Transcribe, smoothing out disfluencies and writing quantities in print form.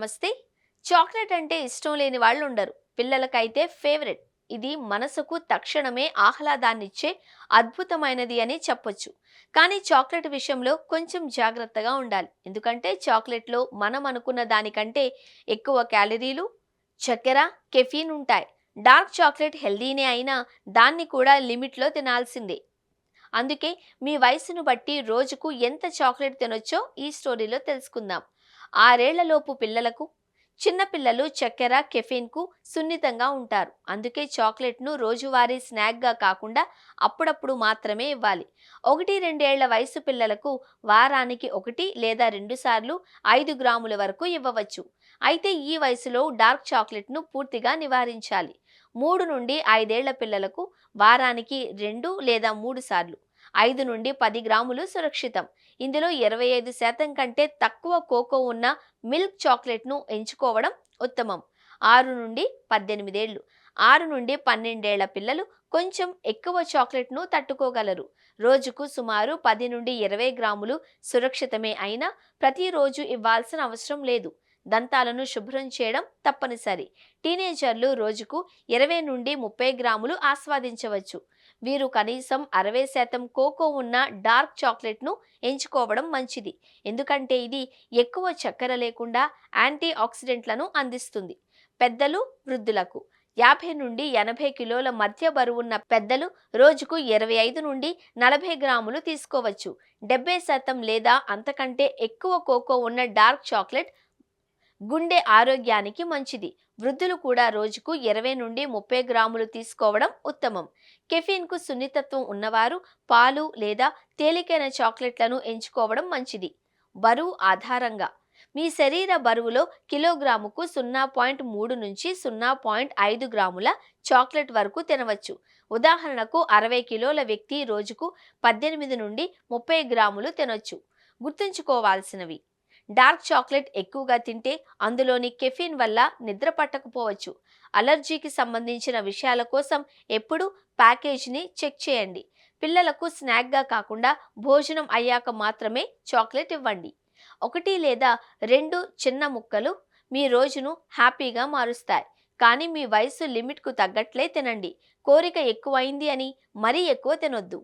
నమస్తే. చాక్లెట్ అంటే ఇష్టం లేని వాళ్ళు ఉండరు. పిల్లలకైతే ఫేవరెట్. ఇది మనసుకు తక్షణమే ఆహ్లాదాన్నిచ్చే అద్భుతమైనది అని చెప్పొచ్చు. కానీ చాక్లెట్ విషయంలో కొంచెం జాగ్రత్తగా ఉండాలి. ఎందుకంటే చాక్లెట్‌లో మనం అనుకున్న దానికంటే ఎక్కువ క్యాలరీలు, చక్కెర, కెఫీన్ ఉంటాయి. డార్క్ చాక్లెట్ హెల్తీనే అయినా దాన్ని కూడా లిమిట్‌లో తినాల్సిందే. అందుకే మీ వయసును బట్టి రోజుకు ఎంత చాక్లెట్ తినొచ్చో ఈ స్టోరీలో తెలుసుకుందాం. 6 ఏళ్లలోపు పిల్లలకు, చిన్న పిల్లలు చక్కెర, కెఫీన్కు సున్నితంగా ఉంటారు. అందుకే చాక్లెట్ను రోజువారీ స్నాక్గా కాకుండా అప్పుడప్పుడు మాత్రమే ఇవ్వాలి. 1-2 ఏళ్ల వయసు పిల్లలకు వారానికి 1 లేదా 2 సార్లు 5 గ్రాముల వరకు ఇవ్వవచ్చు. అయితే ఈ వయసులో డార్క్ చాక్లెట్ను పూర్తిగా నివారించాలి. 3-5 ఏళ్ల పిల్లలకు వారానికి 2 లేదా 3 సార్లు 5-10 గ్రాములు సురక్షితం. ఇందులో 25% కంటే తక్కువ కోకో ఉన్న మిల్క్ చాక్లెట్ను ఎంచుకోవడం ఉత్తమం. 6-18 ఏళ్లు 6-12 ఏళ్ల పిల్లలు కొంచెం ఎక్కువ చాక్లెట్ను తట్టుకోగలరు. రోజుకు సుమారు 10-20 గ్రాములు సురక్షితమే అయినా ప్రతిరోజు ఇవ్వాల్సిన అవసరం లేదు. దంతాలను శుభ్రం చేయడం తప్పనిసరి. టీనేజర్లు రోజుకు 20-30 గ్రాములు ఆస్వాదించవచ్చు. వీరు కనీసం 60% కోకో ఉన్న డార్క్ చాక్లెట్ను ఎంచుకోవడం మంచిది. ఎందుకంటే ఇది ఎక్కువ చక్కెర లేకుండా యాంటీ ఆక్సిడెంట్లను అందిస్తుంది. పెద్దలు, వృద్ధులకు 50-80 కిలోల మధ్య బరువున్న పెద్దలు రోజుకు 25-40 గ్రాములు తీసుకోవచ్చు. 70% లేదా అంతకంటే ఎక్కువ కోకో ఉన్న డార్క్ చాక్లెట్ గుండె ఆరోగ్యానికి మంచిది. వృద్ధులు కూడా రోజుకు 20-30 గ్రాములు తీసుకోవడం ఉత్తమం. కెఫీన్కు సున్నితత్వం ఉన్నవారు పాలు లేదా తేలికైన చాక్లెట్లను ఎంచుకోవడం మంచిది. బరువు ఆధారంగా మీ శరీర బరువులో కిలోగ్రాముకు 0.3 నుంచి 0.5 గ్రాముల చాక్లెట్ వరకు తినవచ్చు. ఉదాహరణకు 60 కిలోల వ్యక్తి రోజుకు 18-30 గ్రాములు తినొచ్చు. గుర్తుంచుకోవాల్సినవి: డార్క్ చాక్లెట్ ఎక్కువగా తింటే అందులోని కెఫీన్ వల్ల నిద్ర పట్టకపోవచ్చు. అలర్జీకి సంబంధించిన విషయాల కోసం ఎప్పుడూ ప్యాకేజీని చెక్ చేయండి. పిల్లలకు స్నాక్గా కాకుండా భోజనం అయ్యాక మాత్రమే చాక్లెట్ ఇవ్వండి. 1 లేదా 2 చిన్న ముక్కలు మీ రోజును హ్యాపీగా మారుస్తాయి. కానీ మీ వయసు లిమిట్కు తగ్గట్లే తినండి. కోరిక ఎక్కువైంది అని మరీ ఎక్కువ తినొద్దు.